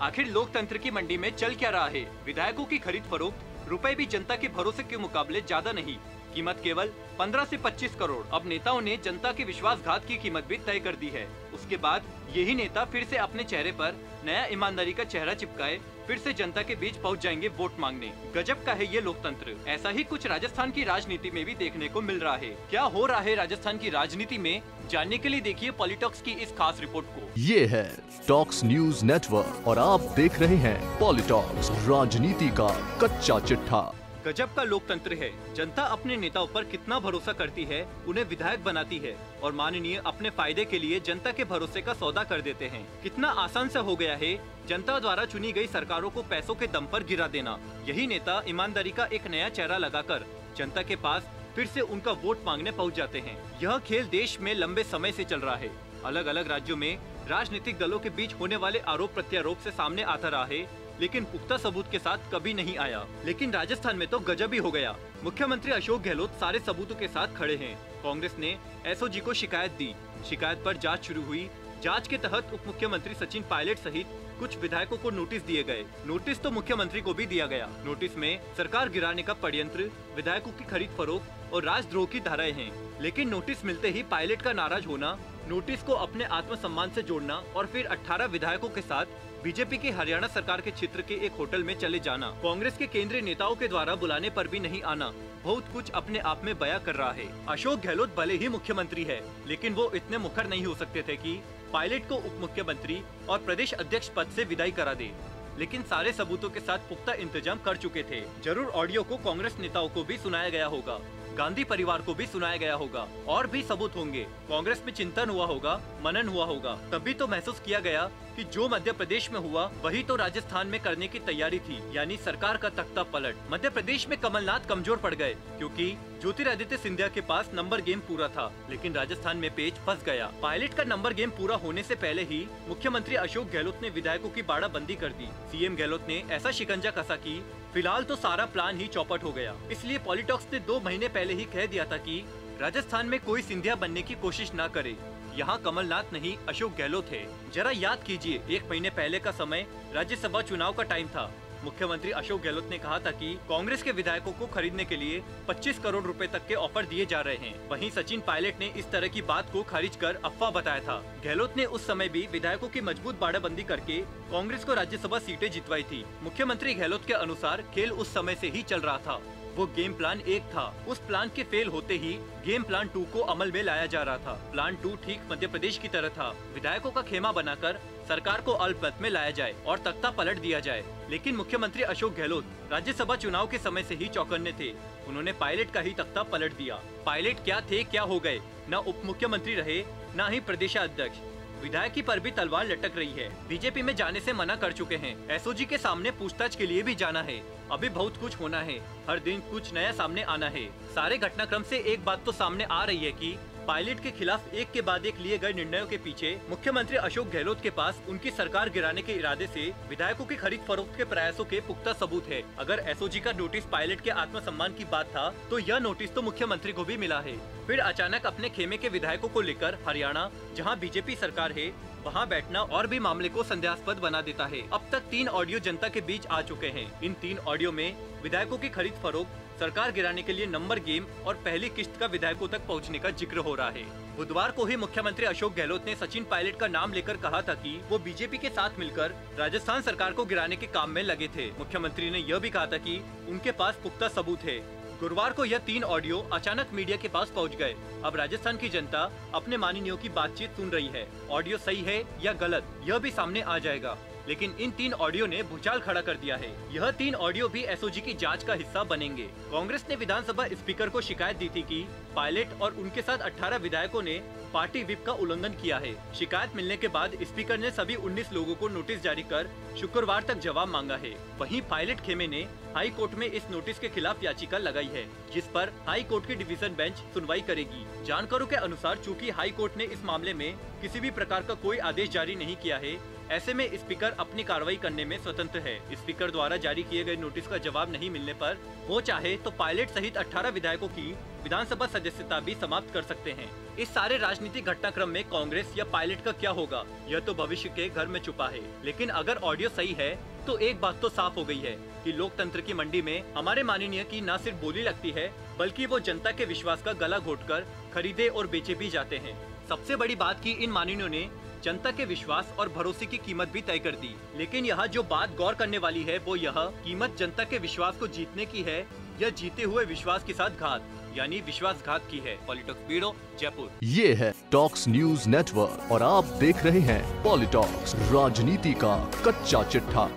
आखिर लोकतंत्र की मंडी में चल क्या रहा है? विधायकों की खरीद फरोख्त, रुपए भी जनता के भरोसे के मुकाबले ज्यादा नहीं, कीमत केवल 15 से 25 करोड़। अब नेताओं ने जनता के विश्वासघात की कीमत भी तय कर दी है। उसके बाद यही नेता फिर से अपने चेहरे पर नया ईमानदारी का चेहरा चिपकाए फिर से जनता के बीच पहुंच जाएंगे वोट मांगने। गजब का है ये लोकतंत्र। ऐसा ही कुछ राजस्थान की राजनीति में भी देखने को मिल रहा है। क्या हो रहा है राजस्थान की राजनीति में, जानने के लिए देखिए पॉलिटॉक्स की इस खास रिपोर्ट को। ये है टॉक्स न्यूज नेटवर्क और आप देख रहे हैं पॉलिटॉक्स, राजनीति का कच्चा चिट्ठा। गजब का लोकतंत्र है। जनता अपने नेताओं पर कितना भरोसा करती है, उन्हें विधायक बनाती है और माननीय अपने फायदे के लिए जनता के भरोसे का सौदा कर देते हैं। कितना आसान सा हो गया है जनता द्वारा चुनी गई सरकारों को पैसों के दम पर गिरा देना। यही नेता ईमानदारी का एक नया चेहरा लगाकर जनता के पास फिर से उनका वोट मांगने पहुंच जाते हैं। यह खेल देश में लंबे समय से चल रहा है। अलग अलग राज्यों में राजनीतिक दलों के बीच होने वाले आरोप प्रत्यारोप से सामने आता रहा है, लेकिन पुख्ता सबूत के साथ कभी नहीं आया। लेकिन राजस्थान में तो गजब ही हो गया। मुख्यमंत्री अशोक गहलोत सारे सबूतों के साथ खड़े हैं। कांग्रेस ने एसओजी को शिकायत दी। शिकायत पर जांच शुरू हुई। जांच के तहत उप मुख्यमंत्री सचिन पायलट सहित कुछ विधायकों को नोटिस दिए गए। नोटिस तो मुख्यमंत्री को भी दिया गया। नोटिस में सरकार गिराने का षड्यंत्र, विधायकों की खरीद फरोख्त और राजद्रोह की धाराएं हैं। लेकिन नोटिस मिलते ही पायलट का नाराज होना, नोटिस को अपने आत्मसम्मान से जोड़ना और फिर 18 विधायकों के साथ बीजेपी की हरियाणा सरकार के क्षेत्र के एक होटल में चले जाना, कांग्रेस के केंद्रीय नेताओं के द्वारा बुलाने पर भी नहीं आना, बहुत कुछ अपने आप में बयां कर रहा है। अशोक गहलोत भले ही मुख्यमंत्री है, लेकिन वो इतने मुखर नहीं हो सकते थे कि पायलट को उप मुख्यमंत्री और प्रदेश अध्यक्ष पद से विदाई करा दे। लेकिन सारे सबूतों के साथ पुख्ता इंतजाम कर चुके थे। जरूर ऑडियो को कांग्रेस नेताओं को भी सुनाया गया होगा, गांधी परिवार को भी सुनाया गया होगा और भी सबूत होंगे। कांग्रेस में चिंतन हुआ होगा, मनन हुआ होगा। तभी तो महसूस किया गया कि जो मध्य प्रदेश में हुआ वही तो राजस्थान में करने की तैयारी थी, यानी सरकार का तख्ता पलट। मध्य प्रदेश में कमलनाथ कमजोर पड़ गए क्योंकि ज्योतिरादित्य सिंधिया के पास नंबर गेम पूरा था, लेकिन राजस्थान में पेच फंस गया। पायलट का नंबर गेम पूरा होने से पहले ही मुख्यमंत्री अशोक गहलोत ने विधायकों की बाड़ाबंदी कर दी। सीएम गहलोत ने ऐसा शिकंजा कसा कि फिलहाल तो सारा प्लान ही चौपट हो गया। इसलिए पॉलिटॉक्स ने 2 महीने पहले ही कह दिया था कि राजस्थान में कोई सिंधिया बनने की कोशिश न करे। यहाँ कमलनाथ नहीं अशोक गहलोत है। जरा याद कीजिए, 1 महीने पहले का समय राज्यसभा चुनाव का टाइम था। मुख्यमंत्री अशोक गहलोत ने कहा था कि कांग्रेस के विधायकों को खरीदने के लिए 25 करोड़ रुपए तक के ऑफर दिए जा रहे हैं। वहीं सचिन पायलट ने इस तरह की बात को खारिज कर अफवाह बताया था। गहलोत ने उस समय भी विधायकों की मजबूत बाड़ाबंदी करके कांग्रेस को राज्यसभा सीटें जितवाई थी। मुख्यमंत्री गहलोत के अनुसार खेल उस समय से ही चल रहा था। वो गेम प्लान 1 था। उस प्लान के फेल होते ही गेम प्लान 2 को अमल में लाया जा रहा था। प्लान 2 ठीक मध्य प्रदेश की तरह था। विधायकों का खेमा बनाकर सरकार को अल्पमत में लाया जाए और तख्ता पलट दिया जाए। लेकिन मुख्यमंत्री अशोक गहलोत राज्यसभा चुनाव के समय से ही चौकन्ने थे। उन्होंने पायलट का ही तख्ता पलट दिया। पायलट क्या थे क्या हो गए, न उप मुख्यमंत्री रहे न ही प्रदेशाध्यक्ष। विधायकी पर भी तलवार लटक रही है। बीजेपी में जाने से मना कर चुके हैं। एसओजी के सामने पूछताछ के लिए भी जाना है। अभी बहुत कुछ होना है। हर दिन कुछ नया सामने आना है। सारे घटनाक्रम से एक बात तो सामने आ रही है कि पायलट के खिलाफ एक के बाद एक लिए गए निर्णयों के पीछे मुख्यमंत्री अशोक गहलोत के पास उनकी सरकार गिराने के इरादे से विधायकों की खरीद फरोख्त के प्रयासों के पुख्ता सबूत है। अगर एसओजी का नोटिस पायलट के आत्मसम्मान की बात था, तो यह नोटिस तो मुख्यमंत्री को भी मिला है। फिर अचानक अपने खेमे के विधायकों को लेकर हरियाणा, जहाँ बीजेपी सरकार है, वहाँ बैठना और भी मामले को संदेहास्पद बना देता है। अब तक 3 ऑडियो जनता के बीच आ चुके हैं। इन 3 ऑडियो में विधायकों की खरीद फरोख्त, सरकार गिराने के लिए नंबर गेम और पहली किस्त का विधायकों तक पहुंचने का जिक्र हो रहा है। बुधवार को ही मुख्यमंत्री अशोक गहलोत ने सचिन पायलट का नाम लेकर कहा था कि वो बीजेपी के साथ मिलकर राजस्थान सरकार को गिराने के काम में लगे थे। मुख्यमंत्री ने यह भी कहा था कि उनके पास पुख्ता सबूत है। गुरुवार को यह 3 ऑडियो अचानक मीडिया के पास पहुंच गए। अब राजस्थान की जनता अपने माननीयों की बातचीत सुन रही है। ऑडियो सही है या गलत, यह भी सामने आ जाएगा। लेकिन इन 3 ऑडियो ने भूचाल खड़ा कर दिया है। यह 3 ऑडियो भी एसओजी की जांच का हिस्सा बनेंगे। कांग्रेस ने विधानसभा स्पीकर को शिकायत दी थी कि पायलट और उनके साथ 18 विधायकों ने पार्टी व्हिप का उल्लंघन किया है। शिकायत मिलने के बाद स्पीकर ने सभी 19 लोगों को नोटिस जारी कर शुक्रवार तक जवाब मांगा है। वहीं पायलट खेमे ने हाई कोर्ट में इस नोटिस के खिलाफ याचिका लगाई है, जिस पर हाई कोर्ट की डिवीजन बेंच सुनवाई करेगी। जानकारों के अनुसार चूंकि हाई कोर्ट ने इस मामले में किसी भी प्रकार का कोई आदेश जारी नहीं किया है, ऐसे में स्पीकर अपनी कार्रवाई करने में स्वतंत्र है। स्पीकर द्वारा जारी किए गए नोटिस का जवाब नहीं मिलने पर वो चाहे तो पायलट सहित 18 विधायकों की विधानसभा सदस्यता भी समाप्त कर सकते हैं। इस सारे राजनीतिक घटनाक्रम में कांग्रेस या पायलट का क्या होगा, यह तो भविष्य के घर में छुपा है। लेकिन अगर ऑडियो सही है तो एक बात तो साफ हो गई है कि लोकतंत्र की मंडी में हमारे माननीय की न सिर्फ बोली लगती है, बल्कि वो जनता के विश्वास का गला घोटकर खरीदे और बेचे भी जाते हैं। सबसे बड़ी बात की इन माननीयों ने जनता के विश्वास और भरोसे की कीमत भी तय कर दी। लेकिन यहाँ जो बात गौर करने वाली है वो यह कीमत जनता के विश्वास को जीतने की है या जीते हुए विश्वास के साथ घात यानी विश्वासघात की है। पॉलिटॉक्स ब्यूरो, जयपुर। ये है टॉक्स न्यूज नेटवर्क और आप देख रहे हैं पॉलिटॉक्स, राजनीति का कच्चा चिट्ठा।